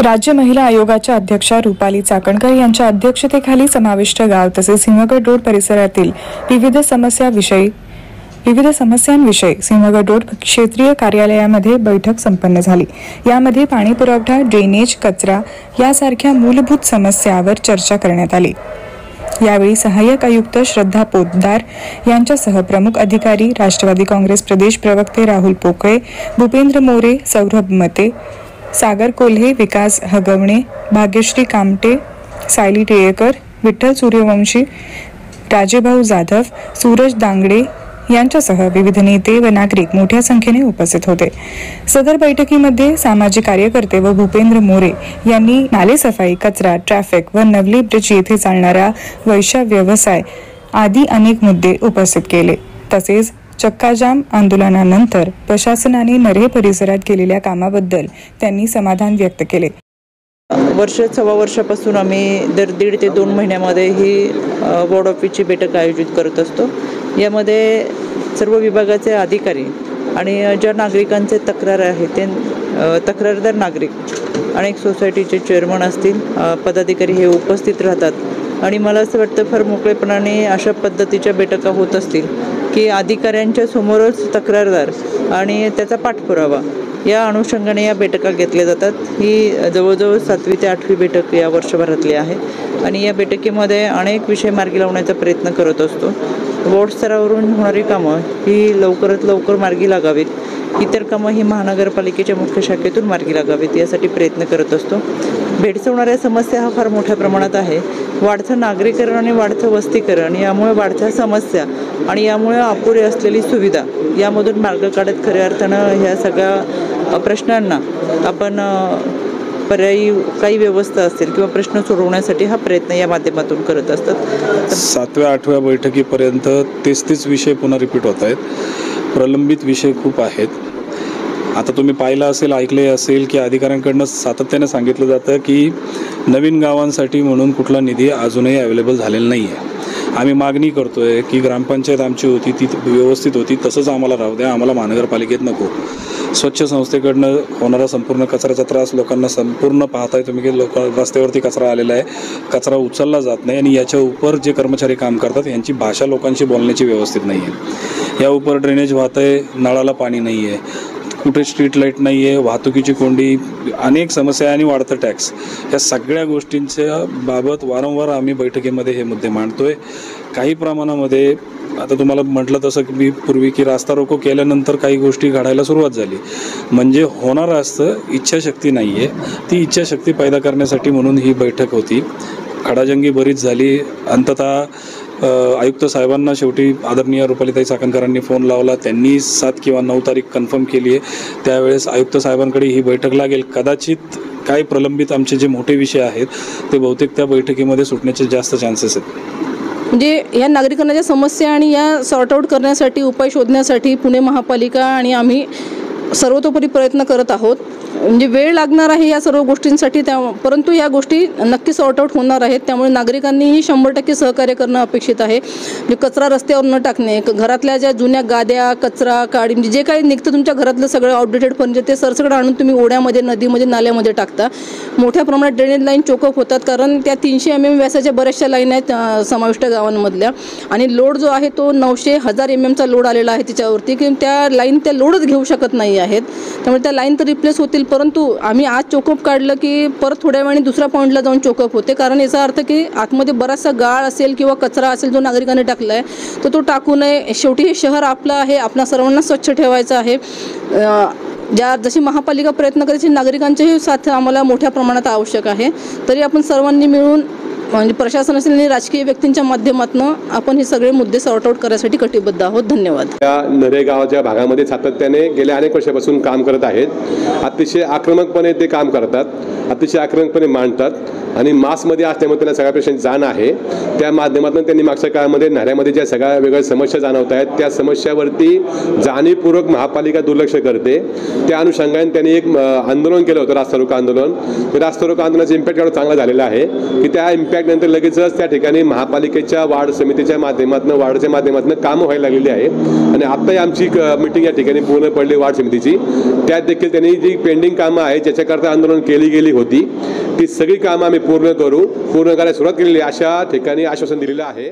राज्य महिला आयोगाच्या अध्यक्षा रुपाली चाकणकर यांच्या अध्यक्षतेखाली समाविष्ट गाव तसेच सिंहगड रोड परिसरातील विविध समस्यांविषयी सिंहगड रोड क्षेत्रीय कार्यालयामध्ये बैठक संपन्न झाली। यामध्ये पाणी पुरवठा, ड्रेनेज, कचरा यासारख्या मूलभूत समस्यांवर चर्चा करण्यात आली। यावेळी सहाय्यक आयुक्त श्रद्धा पोतदार यांच्यासह प्रमुख अधिकारी, राष्ट्रवादी काँग्रेस प्रदेश प्रवक्ते राहुल पोकळे, भूपेंद्र मोरे, सौरभ मते, सागर कोल्हे, विकास हगवणे, भाग्यश्री कामटे, सायली टिळेकर, विठ्ठल सूर्यवंशी, राजेभाऊ जाधव, सूरज दांगडे यांच्यासह विविध नेते व नागरिक मोठ्या संख्येने उपस्थित होते। सदर बैठकीमध्ये सामाजिक कार्यकर्ते व भूपेंद्र मोरे यांनी नालेसफाई, कचरा, ट्रॅफिक व नवली ब्रिज येथे चालणारा वैश्य व्यवसाय आदी अनेक मुद्दे उपस्थित केले। तसेच चक्काजाम आंदोलनानंतर प्रशासनाने नरे परिसरात केलेल्या कामाबद्दल त्यांनी समाधान व्यक्त केले। सव्वा वर्षापासून आम्ही दर 1.5 ते 2 महिन्यामध्ये ही बोर्ड ऑफिसची बैठक आयोजित करत असतो। यामध्ये सर्व विभागाचे अधिकारी आणि ज्या नागरिकांचे तक्रार आहे ते तक्रारदार नागरिक, अनेक सोसायटीचे चेअरमन असतील, पदाधिकारी हे उपस्थित राहतात आणि मला असं वाटतं फार मोकळेपणाने अशा पद्धतीच्या बैठका होत असतील की अधिकाऱ्यांच्या समोरच तक्रारदार आणि त्याचा पाठपुरावा या अनुषंगाने या बैठका घेतल्या जातात। ही जवळजवळ 7वी ते 8वी बैठक या वर्षभरातली आहे आणि या बैठकीमध्ये अनेक विषय मार्गी लावण्याचा प्रयत्न करत असतो। बोर्ड स्तरावरून होणारी कामं ही लवकरात लवकर मार्गी लागावीत, इतर कामं ही महानगरपालिकेच्या मुख्य शाखेतून मार्गी लागावीत यासाठी प्रयत्न करत असतो। भेडसावणाऱ्या समस्या हा फार मोठ्या प्रमाणात आहे। वाढतं नागरीकरण आणि वाढतं वस्तीकरण यामुळे वाढत्या समस्या आणि यामुळे अपुरी असलेली सुविधा यामधून मार्ग काढत खऱ्या अर्थानं ह्या सगळ्या प्रश्नांना आपण पर्यायी काही व्यवस्था असेल किंवा प्रश्न सोडवण्यासाठी हा प्रयत्न या माध्यमातून करत असतात। 7व्या 8व्या बैठकीपर्यंत 33 विषय पुन्हा रिपीट होत आहेत। प्रलंबित विषय खूप आहेत। आता तुम्ही पाहिलं असेल, ऐकले असेल की अधिकाऱ्यांकडून सातत्याने सांगितलं जातं की नवीन गावांसाठी म्हणून कुठला निधी अजूनही अवेलेबल झालेला नाही आहे। आम्ही मागणी करतोय की ग्रामपंचायत आमची होती ती व्यवस्थित होती, तसंच आम्हाला राहू द्या, आम्हाला महानगरपालिकेत नको। स्वच्छ संस्थेकडनं होणारा संपूर्ण कचऱ्याचा त्रास लोकांना संपूर्ण पाहताय तुम्ही की रस्त्यावरती कचरा आलेला आहे, कचरा उचलला जात नाही आणि याच्या उपर जे कर्मचारी काम करतात यांची भाषा लोकांशी बोलण्याची व्यवस्थित नाही आहे। या उपर ड्रेनेज वाहत आहे, नळाला पाणी नाही आहे, कुठे स्ट्रीट लाईट नाही आहे, वाहतुकीची कोंडी, अनेक समस्या आणि वाढतं टॅक्स, या सगळ्या गोष्टींच्या बाबत वारंवार आम्ही बैठकीमध्ये हे मुद्दे मांडतोय। काही प्रमाणामध्ये आता तुम्हाला म्हटलं तसं की मी पूर्वी की रास्ता रोको केल्यानंतर काही गोष्टी घडायला सुरुवात झाली, म्हणजे होणार असतं, इच्छाशक्ती नाही आहे। ती इच्छाशक्ती पैदा करण्यासाठी म्हणून ही बैठक होती। खडाजंगी बरीच झाली। अंततः आयुक्त साहेबांना शेवटी आदरणीय रुपालीताई चाकणकरांनी फोन लावला, त्यांनी 7 किंवा 9 तारीख कन्फर्म केली आहे। त्यावेळेस आयुक्त साहेबांकडे ही बैठक लागेल। कदाचित काही प्रलंबित आमचे जे मोठे विषय आहेत ते बहुतेक त्या बैठकीमध्ये सुटण्याचे जास्त चान्सेस आहेत। म्हणजे या नागरिकांना ज्या समस्या आणि या सॉर्ट आउट करण्यासाठी, उपाय शोधण्यासाठी पुणे महापालिका आणि आम्ही सर्वतोपरी प्रयत्न करत आहोत। म्हणजे वेळ लागणार आहे या सर्व गोष्टींसाठी, परंतु या गोष्टी नक्की सॉर्ट आउट होणार आहेत। त्यामुळे नागरिकांनीही 100% सहकार्य करणं अपेक्षित आहे। म्हणजे कचरा रस्त्यावर न टाकणे, घरातल्या ज्या जुन्या गाद्या, कचरा, काडी, म्हणजे जे काही निघतं तुमच्या घरातलं सगळं आउटडेटेड फर्निचर ते सरसकट आणून तुम्ही ओढ्यामध्ये, नदीमध्ये, नाल्यामध्ये टाकता। मोठ्या प्रमाणात ड्रेनेज लाईन चोकअप होतात, कारण त्या 300 mm व्यासाच्या बऱ्याचशा लाईन आहेत समाविष्ट गावांमधल्या आणि लोड जो आहे तो 900-1000 mm लोड आलेला आहे तिच्यावरती, की त्या लाईन त्या लोडच घेऊ शकत नाही आहेत। त्यामुळे त्या लाईन तर रिप्लेस होतील, परंतु आम्ही आज चोकअप काढलं की परत थोड्या वेळाने दुसऱ्या पॉईंटला जाऊन चोकअप होते, कारण याचा अर्थ की आतमध्ये बराचसा गाळ असेल किंवा कचरा असेल जो नागरिकांनी टाकला आहे तर तो टाकू नये। शेवटी हे शहर आपलं आहे, आपणा सर्वांना स्वच्छ ठेवायचं आहे। जशी महापालिका प्रयत्न करायची, नागरिकांचेही साथ आम्हाला मोठ्या प्रमाणात आवश्यक आहे। तरी आपण सर्वांनी मिळून म्हणजे प्रशासन असेल आणि राजकीय व्यक्तींच्या माध्यमातून आपण हे सगळे मुद्दे सॉर्ट आउट करण्यासाठी कटिबद्ध आहोत। धन्यवाद। या नरे गावाच्या भागामध्ये सातत्याने गेल्या अनेक वर्षापासून काम करत आहेत। अतिशय आक्रमकपणे ते काम करतात, अतिशय आक्रमकपणे मांडतात आणि मासमध्ये असल्यामुळे त्यांना सगळ्या प्रश्नांची जाण आहे। त्या माध्यमातून त्यांनी मागच्या काळामध्ये नाऱ्यामध्ये ज्या सगळ्या वेगवेगळ्या समस्या जाणवत आहेत त्या समस्यावरती जाणीवपूर्वक महापालिका दुर्लक्ष करते। त्या अनुषंगाने त्यांनी एक आंदोलन केलं होतं, रास्ता रोको आंदोलन। ते रास्ता रोको आंदोलनाचा इम्पॅक्ट एवढा चांगला झालेला आहे की त्या इम्पॅक्टनंतर लगेचच त्या ठिकाणी महापालिकेच्या वार्ड समितीच्या माध्यमातून वार्डच्या माध्यमातून कामं व्हायला लागलेली आहे आणि आत्ताही आमची मीटिंग या ठिकाणी पूर्ण पडली वार्ड समितीची. त्यात देखील त्यांनी जी पेंडिंग कामं आहेत ज्याच्याकरता आंदोलन केली गेली होती ती सगळी कामं आम्ही पूर्ण करायला सुरुवात केलेली अशा ठिकाणी आश्वासन दिलेलं आहे.